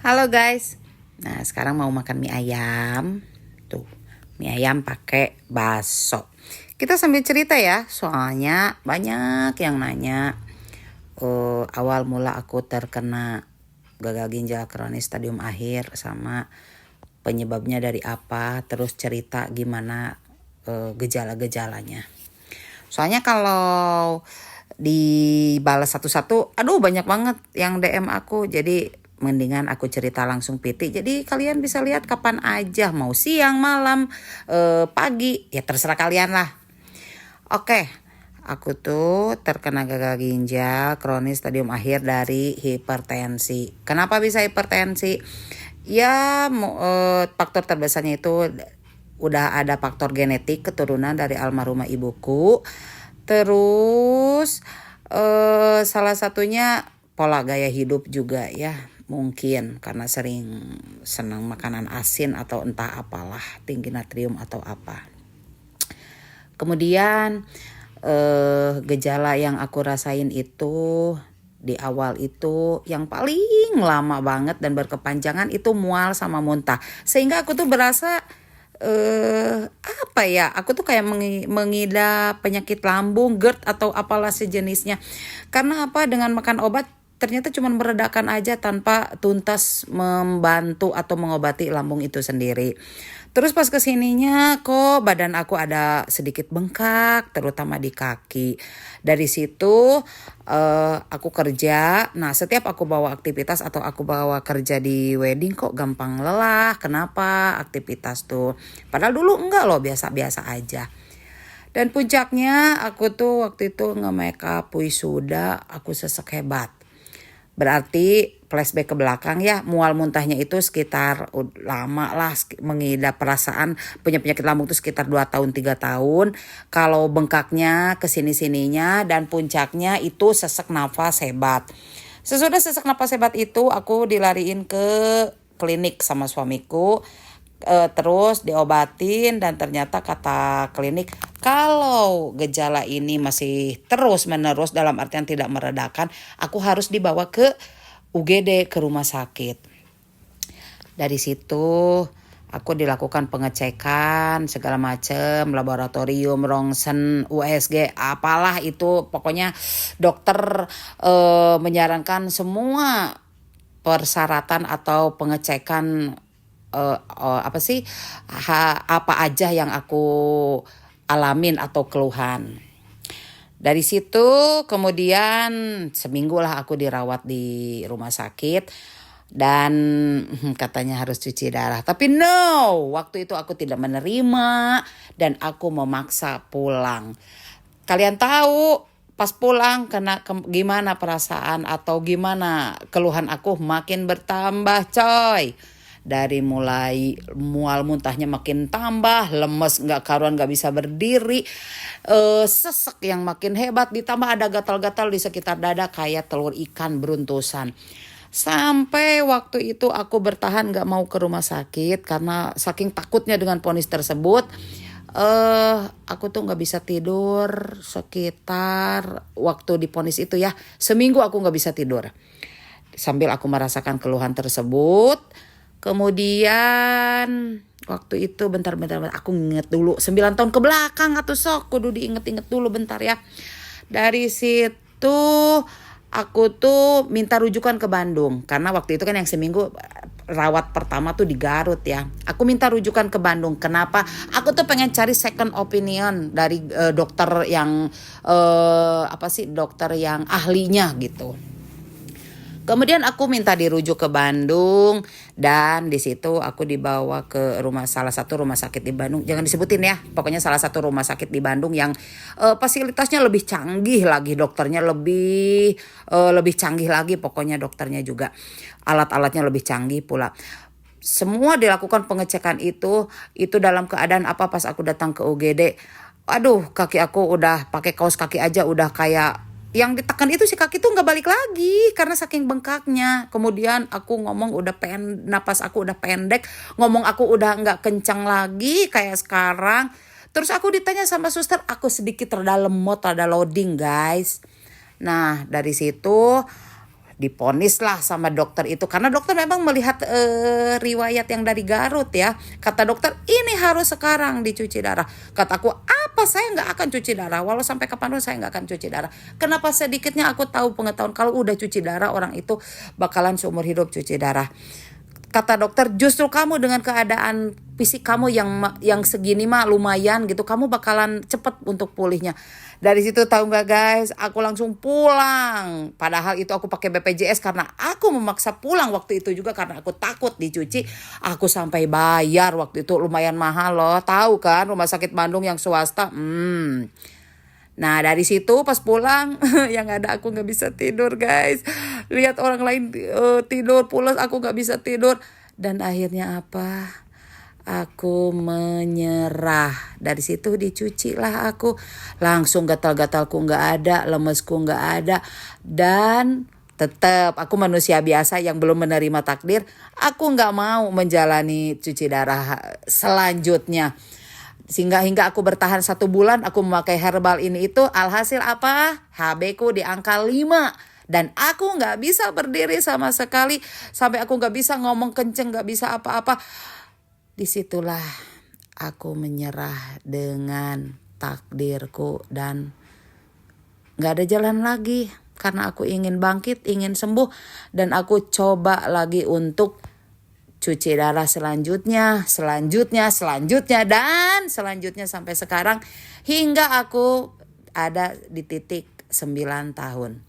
Halo guys. Nah, sekarang mau makan mie ayam. Tuh, mie ayam pakai bakso. Kita sambil cerita ya, soalnya banyak yang nanya. Awal mula aku terkena gagal ginjal kronis stadium akhir sama penyebabnya dari apa, terus cerita gimana gejala-gejalanya. Soalnya kalau dibalas satu-satu, aduh banyak banget yang DM aku. Jadi mendingan aku cerita langsung PT. Jadi kalian bisa lihat kapan aja, mau siang, malam, pagi, ya terserah kalian lah. Oke, aku tuh terkena gagal ginjal kronis stadium akhir dari hipertensi. Kenapa bisa hipertensi? Ya, faktor terbesarnya itu udah ada faktor genetik keturunan dari almarhumah ibuku. Terus salah satunya pola gaya hidup juga ya. Mungkin karena sering senang makanan asin atau entah apalah, tinggi natrium atau apa. Kemudian gejala yang aku rasain itu di awal itu yang paling lama banget dan berkepanjangan itu mual sama muntah. Sehingga aku tuh berasa apa ya, aku tuh kayak mengidap penyakit lambung, GERD atau apalah sejenisnya. Karena apa, dengan makan obat ternyata cuma meredakan aja tanpa tuntas membantu atau mengobati lambung itu sendiri. Terus pas kesininya kok badan aku ada sedikit bengkak, terutama di kaki. Dari situ aku kerja. Nah, setiap aku bawa aktivitas atau aku bawa kerja di wedding kok gampang lelah. Kenapa aktivitas tuh? Padahal dulu enggak loh, biasa-biasa aja. Dan puncaknya aku tuh waktu itu nge-make up wisuda, aku sesek hebat. Berarti flashback ke belakang ya, mual muntahnya itu sekitar lama lah, mengidap perasaan punya penyakit lambung itu sekitar 2 tahun 3 tahun. Kalau bengkaknya kesini-sininya dan puncaknya itu sesak nafas hebat. Sesudah sesak nafas hebat itu aku dilariin ke klinik sama suamiku. Terus diobatin dan ternyata kata klinik kalau gejala ini masih terus menerus dalam artian tidak meredakan, aku harus dibawa ke UGD, ke rumah sakit. Dari situ aku dilakukan pengecekan segala macam, laboratorium, rongsen, USG, apalah itu, pokoknya dokter menyarankan semua persyaratan atau pengecekan apa aja yang aku alamin atau keluhan. Dari situ kemudian seminggu lah aku dirawat di rumah sakit dan katanya harus cuci darah. Tapi no, waktu itu aku tidak menerima dan aku memaksa pulang. Kalian tahu pas pulang gimana perasaan atau gimana keluhan aku makin bertambah coy. Dari mulai mual muntahnya makin tambah, lemes gak karuan, gak bisa berdiri, sesek yang makin hebat, ditambah ada gatal-gatal di sekitar dada kayak telur ikan beruntusan. Sampai waktu itu aku bertahan gak mau ke rumah sakit karena saking takutnya dengan vonis tersebut. Aku tuh gak bisa tidur sekitar waktu divonis itu ya, seminggu aku gak bisa tidur. Sambil aku merasakan keluhan tersebut. Kemudian waktu itu bentar aku inget dulu 9 tahun ke belakang atau sok kudu diinget-inget dulu bentar ya. Dari situ aku tuh minta rujukan ke Bandung karena waktu itu kan yang seminggu rawat pertama tuh di Garut ya. Aku minta rujukan ke Bandung. Kenapa? Aku tuh pengen cari second opinion dari dokter yang dokter yang ahlinya gitu. Kemudian aku minta dirujuk ke Bandung dan di situ aku dibawa ke salah satu rumah sakit di Bandung. Jangan disebutin ya. Pokoknya salah satu rumah sakit di Bandung yang fasilitasnya lebih canggih lagi, dokternya lebih canggih lagi, pokoknya dokternya juga alat-alatnya lebih canggih pula. Semua dilakukan pengecekan itu dalam keadaan apa pas aku datang ke UGD. Aduh, kaki aku udah pakai kaos kaki aja udah kayak yang ditekan itu si kaki tuh nggak balik lagi karena saking bengkaknya. Kemudian aku ngomong napas aku udah pendek, ngomong aku udah nggak kencang lagi kayak sekarang. Terus aku ditanya sama suster, aku sedikit rada lemot, rada loading guys. Nah dari situ Diponislah sama dokter itu, karena dokter memang melihat riwayat yang dari Garut ya. Kata dokter, ini harus sekarang dicuci darah. Kataku, apa, saya nggak akan cuci darah, walau sampai kapanpun saya nggak akan cuci darah. Kenapa? Sedikitnya aku tahu pengetahuan, kalau udah cuci darah orang itu bakalan seumur hidup cuci darah. Kata dokter, justru kamu dengan keadaan fisik kamu yang segini mah lumayan gitu, kamu bakalan cepet untuk pulihnya. Dari situ tahu nggak guys, aku langsung pulang. Padahal itu aku pakai BPJS karena aku memaksa pulang waktu itu juga karena aku takut dicuci. Aku sampai bayar waktu itu, lumayan mahal loh. Tahu kan rumah sakit Bandung yang swasta. Nah dari situ pas pulang yang ada aku nggak bisa tidur guys. Lihat orang lain tidur pulas, aku nggak bisa tidur. Dan akhirnya apa? Aku menyerah. Dari situ dicuci lah aku. Langsung gatal-gatalku nggak ada, lemesku nggak ada. Dan tetap aku manusia biasa yang belum menerima takdir. Aku nggak mau menjalani cuci darah selanjutnya. Sehingga hingga aku bertahan 1 bulan, aku memakai herbal ini itu. Alhasil apa? HB ku di angka 5. Dan aku gak bisa berdiri sama sekali. Sampai aku gak bisa ngomong kenceng, gak bisa apa-apa. Disitulah aku menyerah dengan takdirku. Dan gak ada jalan lagi. Karena aku ingin bangkit, ingin sembuh. Dan aku coba lagi untuk cuci darah selanjutnya, dan selanjutnya sampai sekarang hingga aku ada di titik 9 tahun.